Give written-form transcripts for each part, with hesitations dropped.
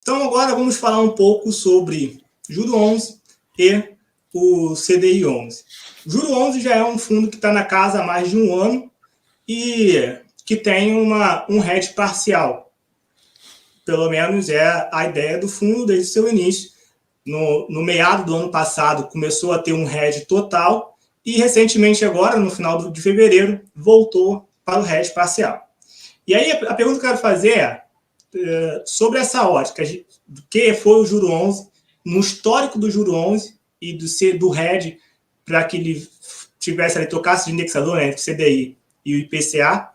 Então, agora vamos falar um pouco sobre Juro 11 e o CDI 11. O Juro 11 já é um fundo que está na casa há mais de um ano e que tem um hedge parcial. Pelo menos é a ideia do fundo desde seu início. No meado do ano passado, começou a ter um hedge total e, recentemente, agora, no final de fevereiro, voltou para o hedge parcial. E aí, a pergunta que eu quero fazer é sobre essa ótica, do que foi o Juro 11, no histórico do Juro 11 e do hedge, para que ele tivesse ali, trocasse de indexador, né, entre o CDI e o IPCA,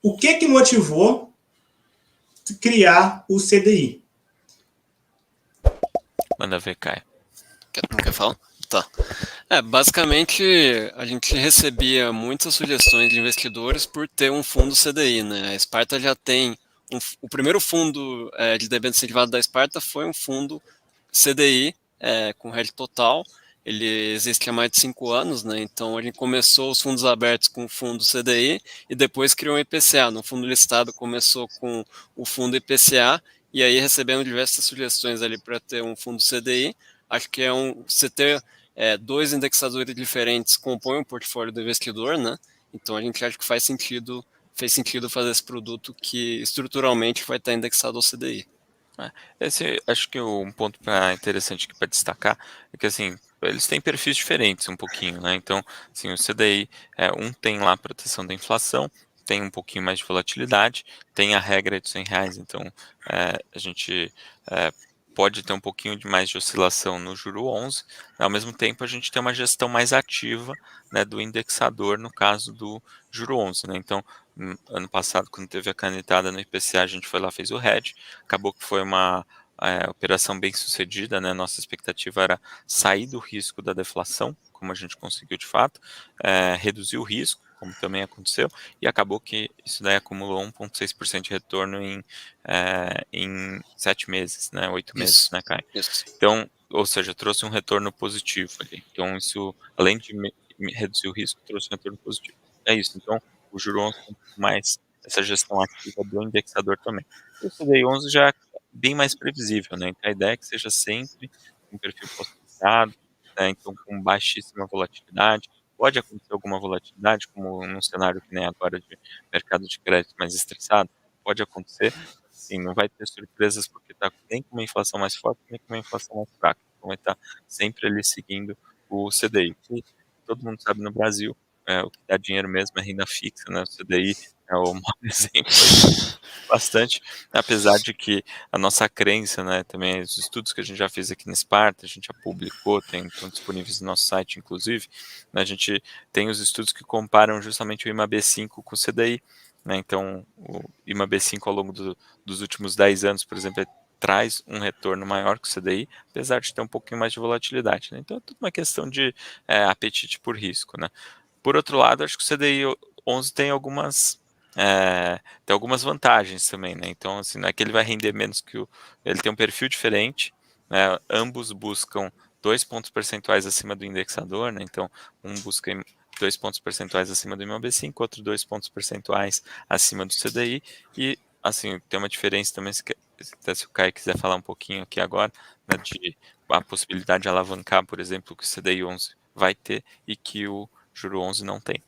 o que motivou criar o CDI? Manda ver, Caio. Não quer falar? Tá. Basicamente, a gente recebia muitas sugestões de investidores por ter um fundo CDI, né? A Sparta já tem... o primeiro fundo de debênture incentivado da Sparta foi um fundo CDI com hedge total. Ele existe há mais de 5 anos, né? Então, a gente começou os fundos abertos com o fundo CDI e depois criou um IPCA. No fundo listado, começou com o fundo IPCA e aí recebemos diversas sugestões ali para ter um fundo CDI. Acho que você ter dois indexadores diferentes compõem o portfólio do investidor, né? Então a gente acha que fez sentido fazer esse produto que estruturalmente vai estar indexado ao CDI. Acho que um ponto interessante aqui para destacar é que assim eles têm perfis diferentes um pouquinho, né? Então, assim, o CDI um tem lá a proteção da inflação, tem um pouquinho mais de volatilidade, tem a regra de R$ 100, então a gente pode ter um pouquinho mais de oscilação no Juro 11, ao mesmo tempo a gente tem uma gestão mais ativa, né, do indexador no caso do Juro 11, né? Então, ano passado, quando teve a canetada no IPCA, a gente foi lá, fez o hedge, acabou que foi uma operação bem sucedida, né? Nossa expectativa era sair do risco da deflação, como a gente conseguiu de fato, reduzir o risco, como também aconteceu, e acabou que isso daí acumulou 1,6% de retorno em 7 meses, né? 8 meses, né, Caio? Isso. Então, ou seja, trouxe um retorno positivo ali. Então, isso, além de reduzir o risco, trouxe um retorno positivo. É isso. Então, o Juro 11 tem mais essa gestão ativa do indexador também. O CDI 11 já é bem mais previsível, né? Então, a ideia é que seja sempre um perfil pós-fixado, né? Então, com baixíssima volatilidade. Pode acontecer alguma volatilidade, como num cenário que nem agora de mercado de crédito mais estressado, pode acontecer. Sim, não vai ter surpresas porque está nem com uma inflação mais forte, nem com uma inflação mais fraca. Então, vai estar sempre ali seguindo o CDI. Que todo mundo sabe no Brasil, o que dá dinheiro mesmo é renda fixa, né? O CDI é o maior exemplo aí, bastante, apesar de que a nossa crença, né, também os estudos que a gente já fez aqui na Sparta, a gente já publicou, estão disponíveis no nosso site, inclusive, né, a gente tem os estudos que comparam justamente o IMAB5 com o CDI, né, então o IMAB5 ao longo dos últimos 10 anos, por exemplo, traz um retorno maior que o CDI, apesar de ter um pouquinho mais de volatilidade, né, então é tudo uma questão de apetite por risco, né. Por outro lado, acho que o CDI 11 tem algumas vantagens também, né? Então, assim, não é que ele vai render menos que ele tem um perfil diferente, né? Ambos buscam 2 pontos percentuais acima do indexador, né? Então, um busca 2 pontos percentuais acima do IMAB5, outro 2 pontos percentuais acima do CDI, e, assim, tem uma diferença também, se o Caio quiser falar um pouquinho aqui agora, né, de a possibilidade de alavancar, por exemplo, que o CDI 11 vai ter e que o Juro 11 não tem.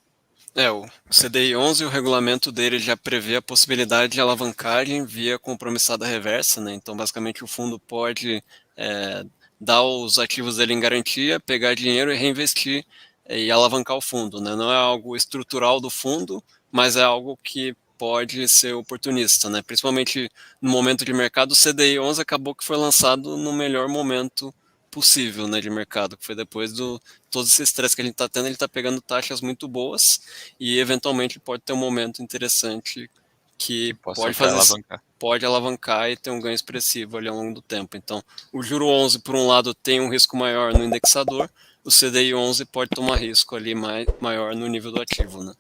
O CDI 11, o regulamento dele já prevê a possibilidade de alavancagem via compromissada reversa, né? Então, basicamente, o fundo pode dar os ativos dele em garantia, pegar dinheiro e reinvestir e alavancar o fundo, né? Não é algo estrutural do fundo, mas é algo que pode ser oportunista, né? Principalmente no momento de mercado, o CDI 11 acabou que foi lançado no melhor momento possível, né, de mercado, que foi depois todo esse estresse que a gente está tendo, ele está pegando taxas muito boas e eventualmente pode ter um momento interessante que pode alavancar e ter um ganho expressivo ali ao longo do tempo. Então, o Juro 11, por um lado, tem um risco maior no indexador, o CDI 11 pode tomar risco ali maior no nível do ativo, né?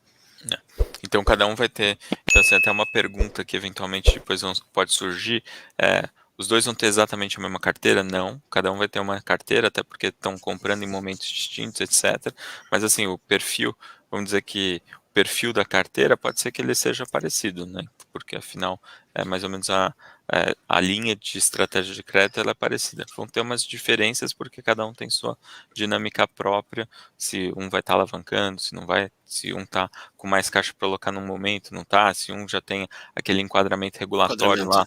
Então, cada um vai ter... Então, assim, até uma pergunta que eventualmente depois pode surgir, os dois vão ter exatamente a mesma carteira? Não, cada um vai ter uma carteira, até porque estão comprando em momentos distintos, etc. Mas, assim, o perfil, vamos dizer que o perfil da carteira pode ser que ele seja parecido, né? Porque, afinal, é mais ou menos a linha de estratégia de crédito ela é parecida. Vão ter umas diferenças porque cada um tem sua dinâmica própria, se um vai estar alavancando, se não vai, se um está com mais caixa para alocar num momento, não está, se um já tem aquele enquadramento regulatório lá,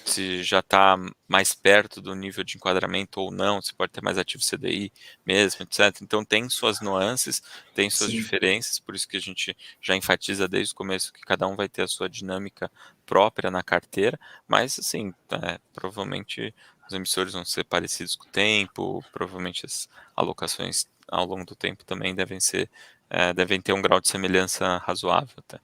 se já está mais perto do nível de enquadramento ou não, se pode ter mais ativo CDI mesmo, etc. Então tem suas nuances, tem suas Sim. diferenças, por isso que a gente já enfatiza desde o começo que cada um vai ter a sua dinâmica própria na carteira, mas assim, provavelmente os emissores vão ser parecidos com o tempo, provavelmente as alocações ao longo do tempo também devem ter um grau de semelhança razoável até.